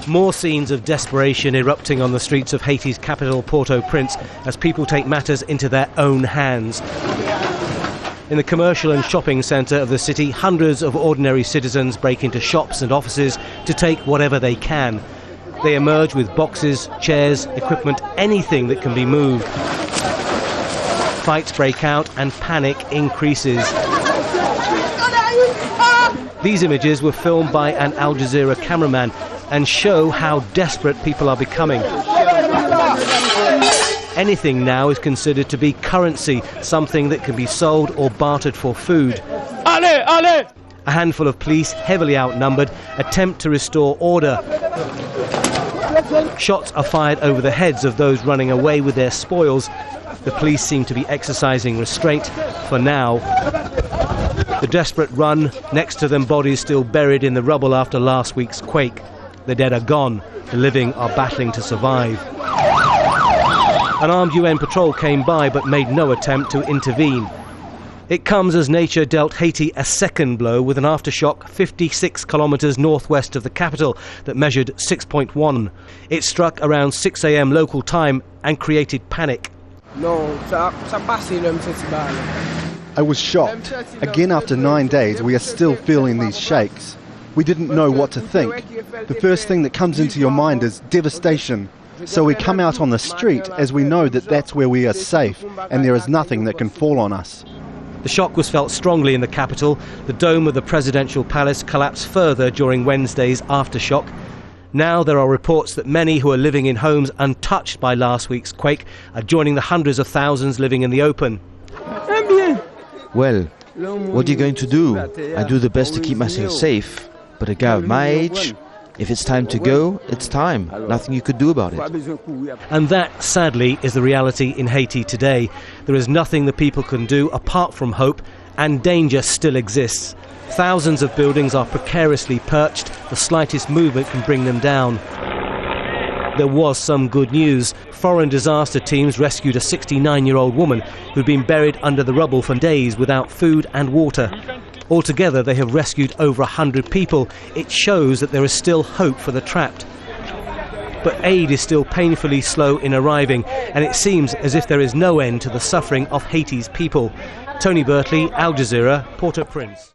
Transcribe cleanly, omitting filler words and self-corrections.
More scenes of desperation erupting on the streets of Haiti's capital, Port-au-Prince, as people take matters into their own hands. In the commercial and shopping centre of the city, hundreds of ordinary citizens break into shops and offices to take whatever they can. They emerge with boxes, chairs, equipment, anything that can be moved. Fights break out and panic increases. These images were filmed by an Al Jazeera cameraman and show how desperate people are becoming. Anything now is considered to be currency, something that can be sold or bartered for food. Allez, allez! A handful of police, heavily outnumbered, attempt to restore order. Shots are fired over the heads of those running away with their spoils. The police seem to be exercising restraint for now. The desperate run, next to them bodies still buried in the rubble after last week's quake. The dead are gone, the living are battling to survive. An armed UN patrol came by but made no attempt to intervene. It comes as nature dealt Haiti a second blow with an aftershock 56 kilometres northwest of the capital that measured 6.1. It struck around 6 a.m. local time and created panic. I was shocked. Again, after 9 days, we are still feeling these shakes. We didn't know what to think. The first thing that comes into your mind is devastation. So we come out on the street as we know that that's where we are safe and there is nothing that can fall on us. The shock was felt strongly in the capital. The dome of the presidential palace collapsed further during Wednesday's aftershock. Now there are reports that many who are living in homes untouched by last week's quake are joining the hundreds of thousands living in the open. Well, what are you going to do? I do the best to keep myself safe, but a guy of my age, if it's time to go, it's time. Nothing you could do about it. And that, sadly, is the reality in Haiti today. There is nothing the people can do apart from hope, and danger still exists. Thousands of buildings are precariously perched. The slightest movement can bring them down. There was some good news. Foreign disaster teams rescued a 69-year-old woman who'd been buried under the rubble for days without food and water. Altogether, they have rescued over 100 people. It shows that there is still hope for the trapped. But aid is still painfully slow in arriving, and it seems as if there is no end to the suffering of Haiti's people. Tony Birtley, Al Jazeera, Port-au-Prince.